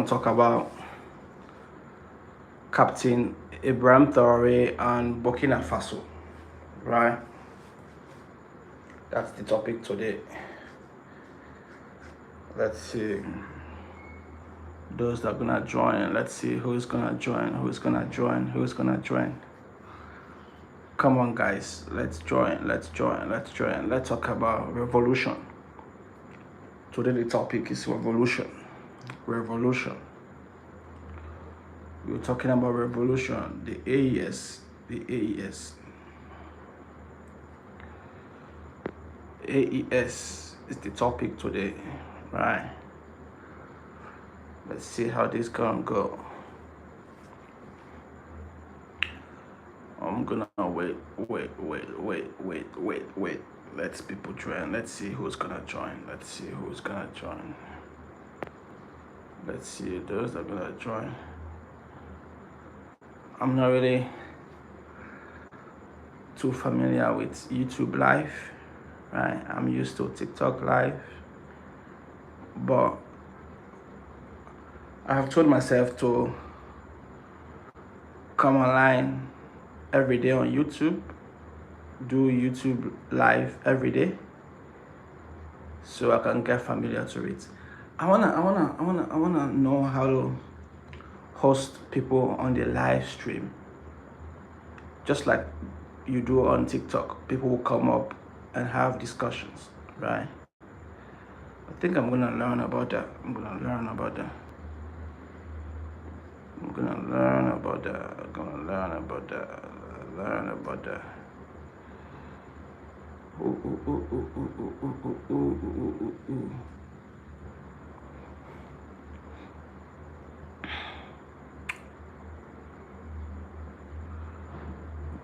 to talk about Captain Ibrahim Traore and Burkina Faso, right? That's the topic today. Let's see those that are gonna join. Let's see who's gonna join. Come on, guys, let's join. Let's talk about revolution. Today the topic is revolution. We're talking about revolution, the AES. AES is the topic today, right? Let's see how this gonna go. I'm gonna wait. Let's people join. Let's see who's gonna join. Let's see those that are gonna join. I'm not really too familiar with YouTube Live, right? I'm used to TikTok Live, but I have told myself to come online every day on YouTube, do YouTube Live every day, so I can get familiar to it. I wanna know how to host people on the live stream, just like you do on TikTok. People will come up and have discussions, right? I think I'm gonna learn about that.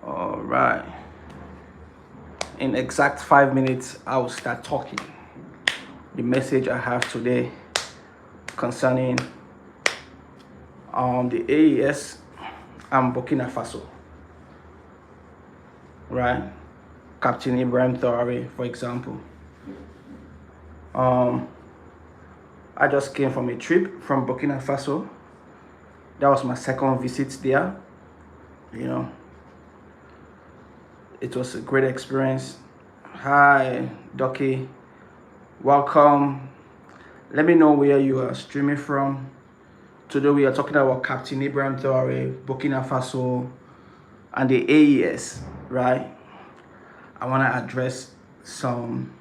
All right. In exact 5 minutes, I will start talking. The message I have today concerning the AES and Burkina Faso, right? Captain Ibrahim Traore, for example. I just came from a trip from Burkina Faso. That was my second visit there. You know, it was a great experience. Hi, Ducky. Welcome. Let me know where you are streaming from. Today we are talking about Captain Ibrahim Traore, Burkina Faso, and the AES, right? I want to address some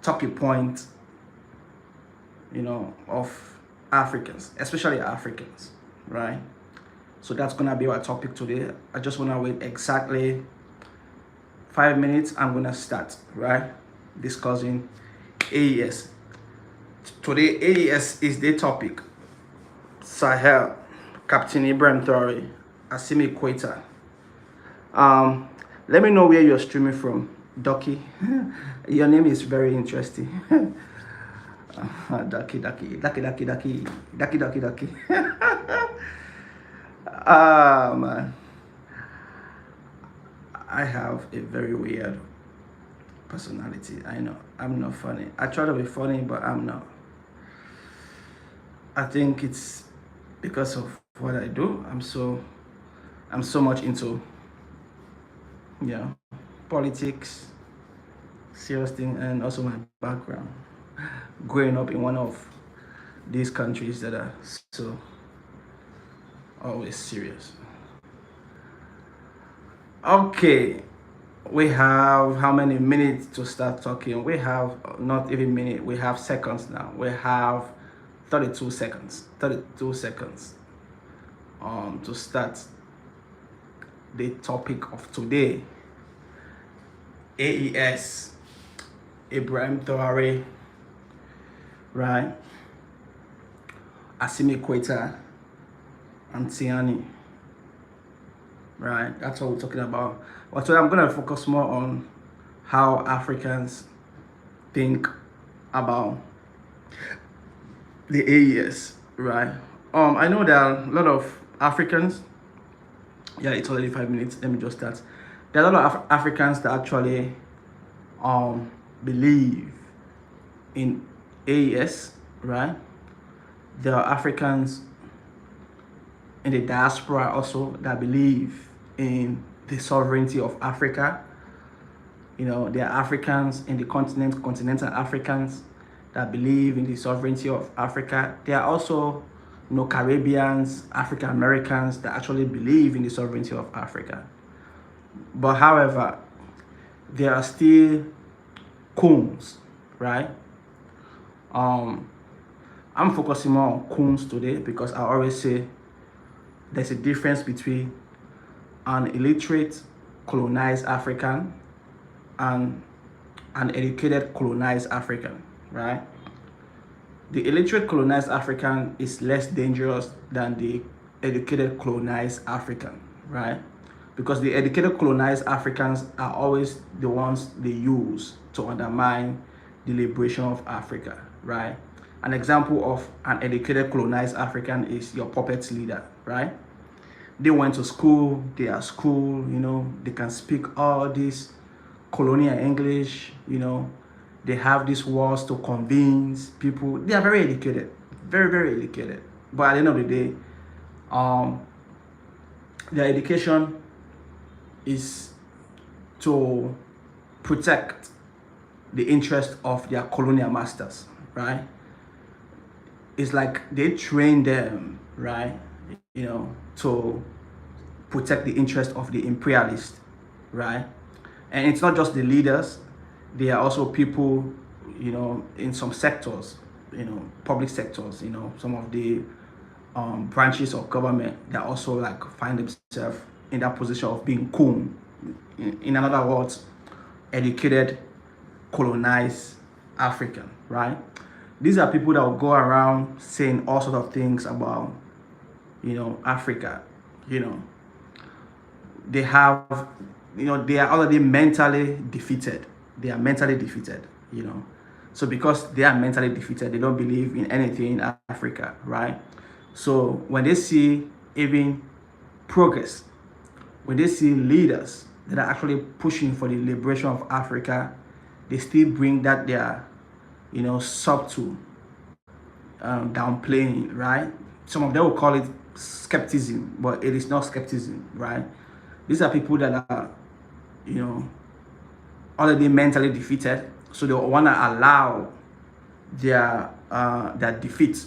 talking points, of Africans, especially Africans, right? So that's going to be our topic today. I just want to wait exactly 5 minutes. I'm going to start, right? Discussing AES. Today, AES is the topic. Sahel, Captain Ibrahim Traore, Assimi Quetta. Let me know where you're streaming from, Ducky. Your name is very interesting. Ducky. Man. I have a very weird personality. I know. I'm not funny. I try to be funny, but I'm not. I think it's because of what I do. I'm so much into politics, serious thing, and also my background. Growing up in one of these countries that are so always serious. Okay, we have how many minutes to start talking? We have not even minute, we have seconds now. We have 32 seconds to start the topic of today. AES, Ibrahim Traore, right? Assimi Quetta and Tiani, right? That's what we're talking about. But so I'm gonna focus more on how Africans think about the AES, right? I know there are a lot of Africans. Yeah, it's already 5 minutes. Let me just start. There are a lot of Africans that actually believe in AES, right? there are Africans in the diaspora also that believe in the sovereignty of Africa. There are Africans in the continental Africans that believe in the sovereignty of Africa. There are also, Caribbeans, African Americans that actually believe in the sovereignty of Africa. But however, there are still coons, right? I'm focusing more on coons today because I always say there's a difference between an illiterate colonized African and an educated colonized African, right? The illiterate colonized African is less dangerous than the educated colonized African, right? Because the educated colonized Africans are always the ones they use to undermine the liberation of Africa, right? An example of an educated colonized African is your puppet leader, right? They went to school, they are school, they can speak all this colonial English, they have these words to convince people. They are very educated, very, very educated. But at the end of the day, their education is to protect the interest of their colonial masters, right? It's like they train them, right, to protect the interest of the imperialist, right? And it's not just the leaders, there are also people, in some sectors, public sectors, some of the branches of government that also like find themselves in that position of being coon. In other words, educated, colonized African, right? These are people that will go around saying all sorts of things about, Africa. They have, they are already mentally defeated. They are mentally defeated, So because they are mentally defeated, they don't believe in anything in Africa, right? So when they see even progress, when they see leaders that are actually pushing for the liberation of Africa, they still bring that their, subtle downplaying, right? Some of them will call it skepticism, but it is not skepticism, right? These are people that are, already mentally defeated, so they want to allow their defeat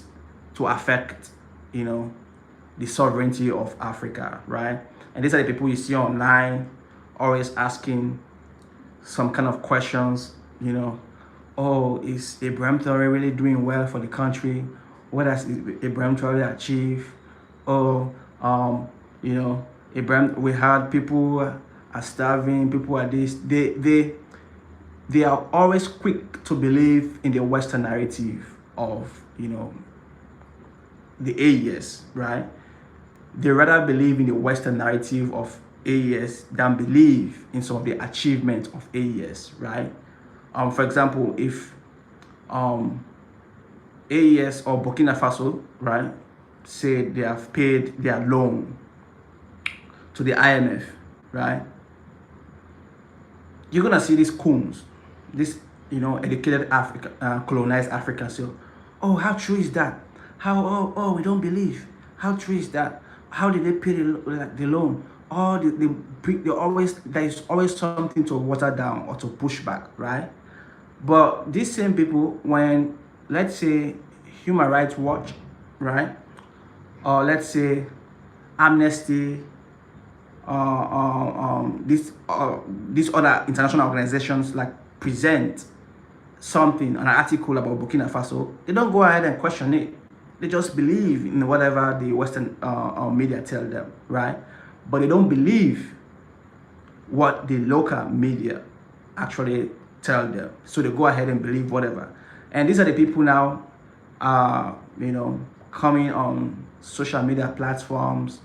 to affect, the sovereignty of Africa, right? And these are the people you see online, always asking some kind of questions, oh, is Ibrahim Traore really doing well for the country? What has Ibrahim Traore achieved? Oh, Ibrahim, we had people are starving, people are this. They are always quick to believe in the Western narrative of, the AES, right? They rather believe in the Western narrative of AES than believe in some of the achievements of AES, right? For example, if AES or Burkina Faso, right, say they have paid their loan to the IMF, right? You're gonna see these coons, this educated Africa, colonized Africa. So, oh, how true is that? How we don't believe. How true is that? How did they pay the loan? Oh, they always, there is always something to water down or to push back, right? But these same people, when let's say Human Rights Watch, right, or let's say Amnesty, these other international organizations like present something, an article about Burkina Faso, they don't go ahead and question it. They just believe in whatever the Western media tell them, right? But they don't believe what the local media actually tell them. So they go ahead and believe whatever. And these are the people now, coming on social media platforms,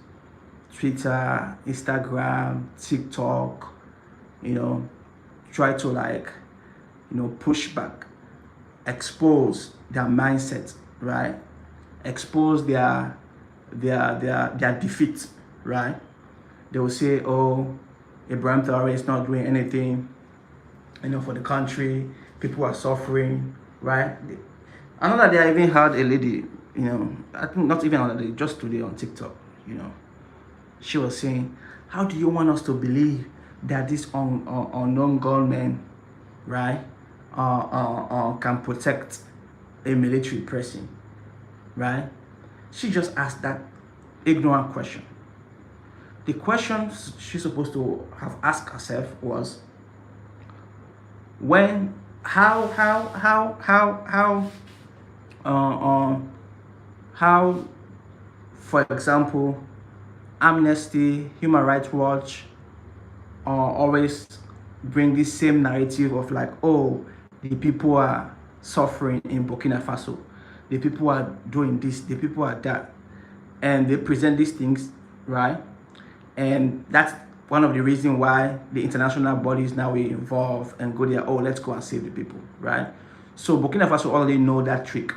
Twitter, Instagram, TikTok, try to push back, expose their mindset, right? Expose their defeat, right? They will say, oh, Ibrahim Traore is not doing anything, for the country. People are suffering, right? I know that they even had a lady I think not even on the day, just today on TikTok, she was saying, how do you want us to believe that this unknown gunman, right, can protect a military person, right? She just asked that ignorant question. The question she's supposed to have asked herself was, when, uh, uh, how, for example, Amnesty, Human Rights Watch, always bring this same narrative of like, oh, the people are suffering in Burkina Faso, the people are doing this, the people are that, and they present these things, right? And that's one of the reasons why the international bodies now will involve and go there, oh, let's go and save the people, right? So Burkina Faso already know that trick,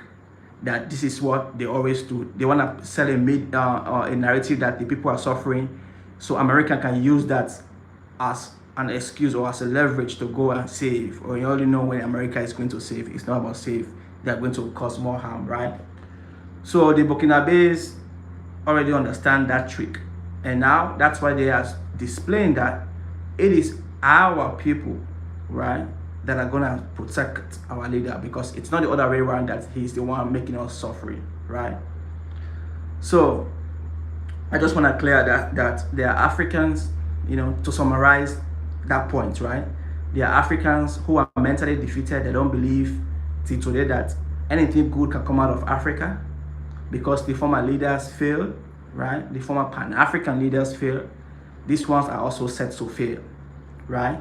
that this is what they always do. They want to sell a narrative that the people are suffering, so America can use that as an excuse or as a leverage to go and save. Or you already know when America is going to save, it's not about save, they're going to cause more harm, right? So the Burkinabes already understand that trick, and now that's why they are displaying that it is our people, right, that are gonna protect our leader, because it's not the other way around, that he's the one making us suffering, right? So I just want to clear that there are Africans, to summarize that point, right? There are Africans who are mentally defeated. They don't believe till today that anything good can come out of Africa, because the former leaders failed, right? The former Pan-African leaders failed. These ones are also set to fail, right?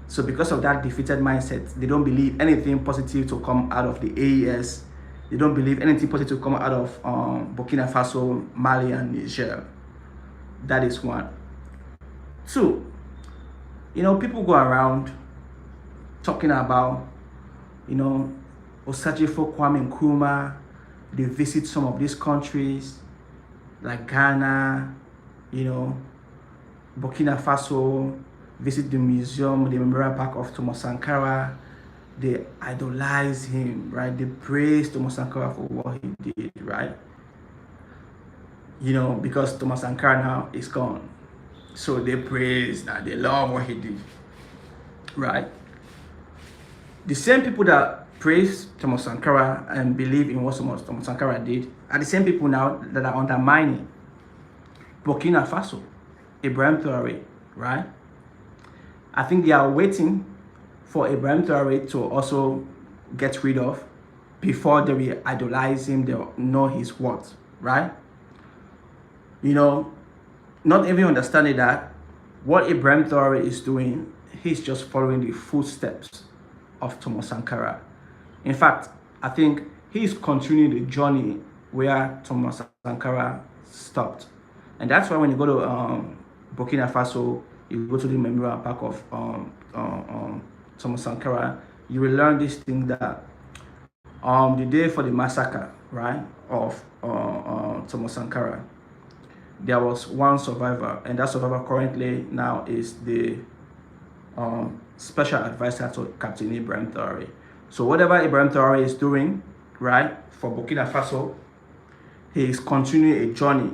So because of that defeated mindset, they don't believe anything positive to come out of the AES. They don't believe anything positive to come out of Burkina Faso, Mali, and Niger. That is one. Two, people go around talking about, Osajifo Kwame Nkrumah. They visit some of these countries like Ghana, Burkina Faso, visit the museum, the Memorial Park of Thomas Sankara. They idolize him, right? They praise Thomas Sankara for what he did, right? Because Thomas Sankara now is gone. So they praise that, they love what he did, right? The same people that praise Thomas Sankara and believe in what Thomas Sankara did are the same people now that are undermining Burkina Faso, Ibrahim Traore, right? I think they are waiting for Ibrahim Traore to also get rid of before they will idolize him, they'll know his worth, right? Not even understanding that what Ibrahim Traore is doing, he's just following the footsteps of Thomas Sankara. In fact, I think he's continuing the journey where Thomas Sankara stopped. And that's why when you go to Burkina Faso, you go to the Memorial Park of Thomas Sankara, you will learn this thing that the day for the massacre, right, of Thomas Sankara, there was one survivor, and that survivor currently now is the special advisor to Captain Ibrahim Traore. So whatever Ibrahim Traore is doing, right, for Burkina Faso, he is continuing a journey.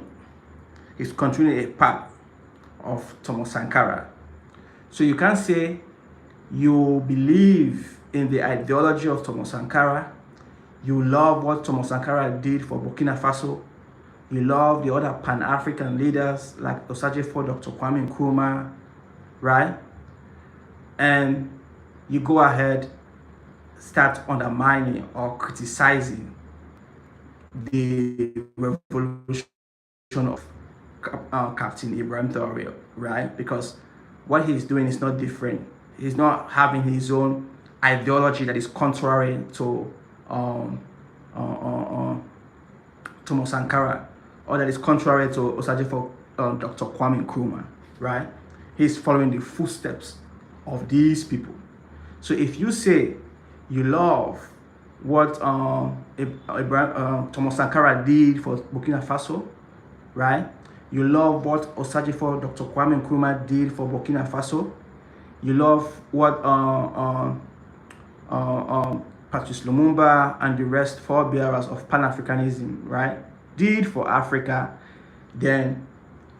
He's continuing a path of Thomas Sankara. So you can't say you believe in the ideology of Thomas Sankara, you love what Thomas Sankara did for Burkina Faso, you love the other Pan-African leaders like Osajifo, Dr. Kwame Nkrumah, right? And you go ahead, start undermining or criticizing the revolution of Captain Ibrahim Traore, right? Because what he's doing is not different. He's not having his own ideology that is contrary to Thomas Sankara, or that is contrary to Osajifo, Dr. Kwame Nkrumah, right? He's following the footsteps of these people. So if you say you love what Thomas Sankara did for Burkina Faso, right? You love what Osajifo, Dr. Kwame Nkrumah did for Burkina Faso. You love what Patrice Lumumba and the rest forebearers of Pan-Africanism, right, did for Africa, then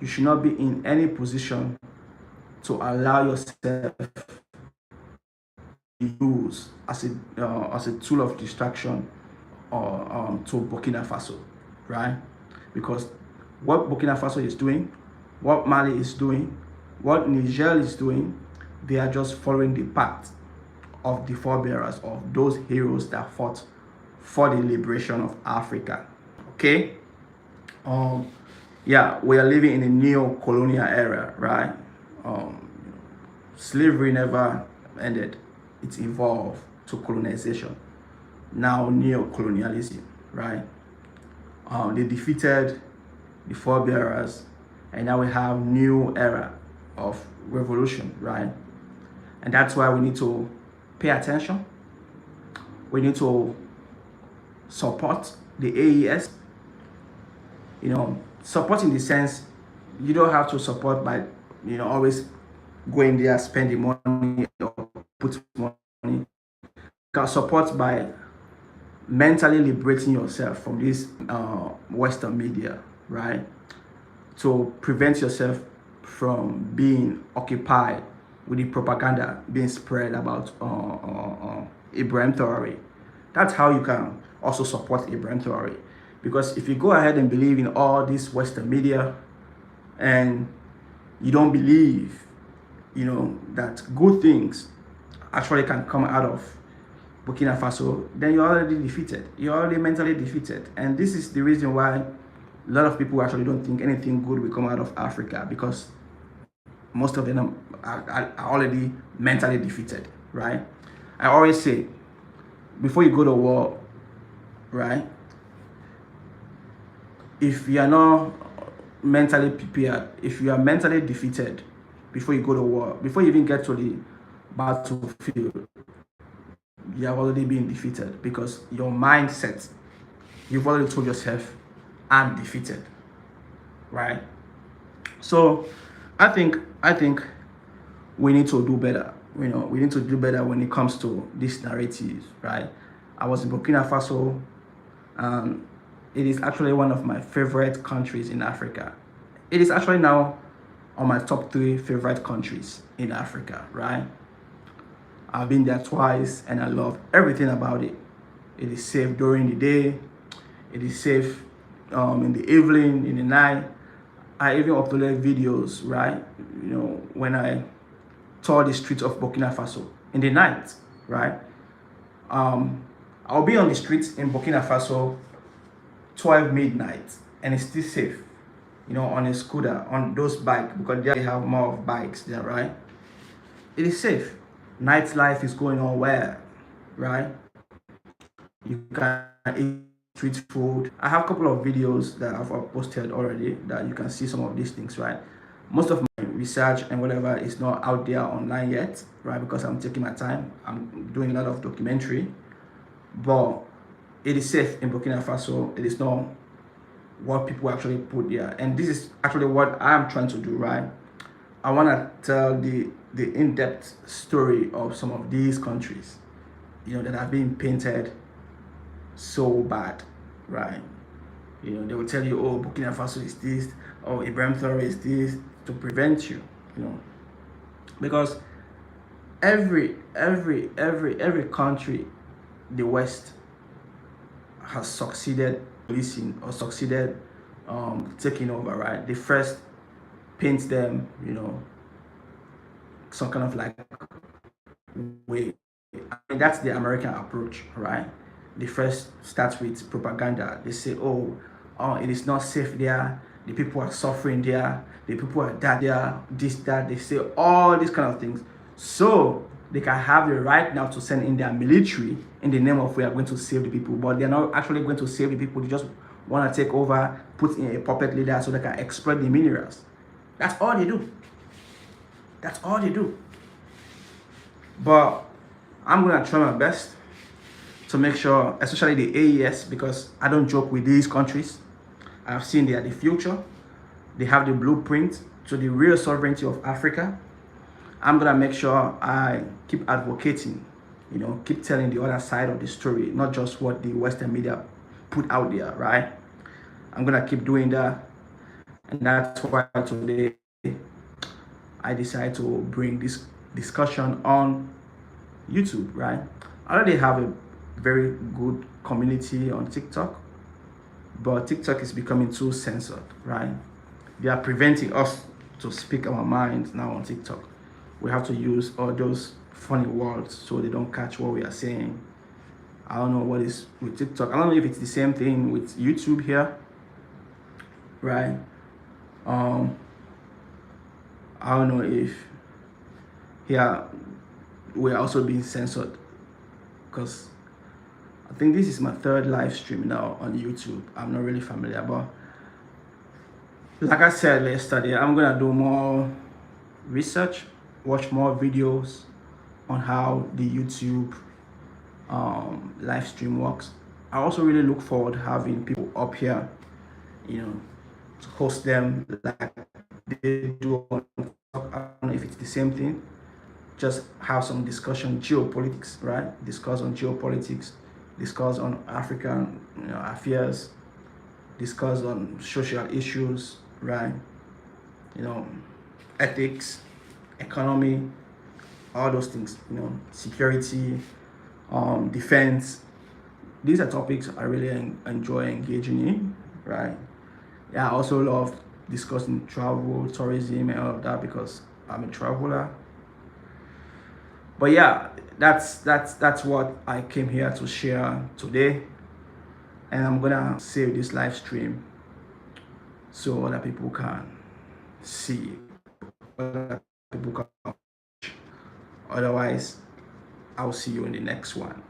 you should not be in any position to allow yourself used as a tool of distraction or to Burkina Faso, right? Because what Burkina Faso is doing, what Mali is doing, what Niger is doing, they are just following the path of the forebearers of those heroes that fought for the liberation of Africa. Okay? Yeah, we are living in a neo-colonial era, right? Slavery never ended. It evolved to colonization. Now neo-colonialism, right? They defeated the forebearers, and now we have new era of revolution, right? And that's why we need to pay attention. We need to support the AES. Support in the sense, you don't have to support by always going there, spending money or put money. You can support by mentally liberating yourself from this Western media, right? To prevent yourself from being occupied with the propaganda being spread about Ibrahim Traore. That's how you can also support Ibrahim Traore. Because if you go ahead and believe in all this Western media and you don't believe, that good things actually can come out of Burkina Faso, then you're already defeated. You're already mentally defeated. And this is the reason why a lot of people actually don't think anything good will come out of Africa, because most of them are already mentally defeated, right? I always say, before you go to war, right, if you are not mentally prepared, if you are mentally defeated before you go to war, before you even get to the battlefield, you have already been defeated, because your mindset, you've already told yourself, I'm defeated, right? So I think we need to do better. We need to do better when it comes to these narratives, right? I was in Burkina Faso. It is actually one of my favorite countries in Africa. It is actually now on my top 3 favorite countries in Africa, right? I've been there twice and I love everything about it. It is safe during the day. It is safe in the evening, in the night. I even uploaded videos, right? When I toured the streets of Burkina Faso in the night, right? I'll be on the streets in Burkina Faso 12 midnight and it's still safe, on a scooter, on those bikes, because they have more of bikes there, right? It is safe. Nightlife is going on well, right? You can eat street food. I have a couple of videos that I've posted already that you can see some of these things, right? Most of my research and whatever is not out there online yet, right? Because I'm taking my time. I'm doing a lot of documentary, but it is safe in Burkina Faso. It is not what people actually put there. And this is actually what I'm trying to do, right? I want to tell the in-depth story of some of these countries, that have been painted so bad, right? They will tell you, oh, Burkina Faso is this, oh, Ibrahim Traore is this, to prevent you, because every country the West has succeeded policing or succeeded taking over, right? They first paint them, some kind of like way. That's the American approach, right? They first start with propaganda. They say, oh, it is not safe there. The people are suffering there. The people are dead there. This, that. They say all these kind of things. So they can have the right now to send in their military in the name of we are going to save the people. But they're not actually going to save the people. They just want to take over, put in a puppet leader so they can exploit the minerals. That's all they do. That's all they do. But I'm going to try my best to make sure, especially the AES, because I don't joke with these countries. I've seen they are the future. They have the blueprint to the real sovereignty of Africa. I'm going to make sure I keep advocating keep telling the other side of the story, not just what the Western media put out there, right? I'm gonna keep doing that, and that's why today I decided to bring this discussion on YouTube, right? I already have a very good community on TikTok, but TikTok is becoming too censored, right? They are preventing us to speak our minds now on TikTok. We have to use all those funny words so they don't catch what we are saying. I don't know what is with TikTok. I don't know if it's the same thing with YouTube here, right? Um, I don't know if here we're also being censored, because I think this is my third live stream now on YouTube. I'm not really familiar, but like I said yesterday, I'm gonna do more research, watch more videos on how the YouTube live stream works. I also really look forward to having people up here, to host them like they do on TikTok. I don't know if it's the same thing. Just have some discussion, geopolitics, right? Discuss on geopolitics, discuss on African affairs, discuss on social issues, right? You know, ethics, economy, all those things, security, defense. These are topics I really enjoy engaging in, right? Yeah, I also love discussing travel, tourism, and all of that because I'm a traveler. But yeah, that's what I came here to share today, and I'm gonna save this live stream so other people can see, other people can. Otherwise, I'll see you in the next one.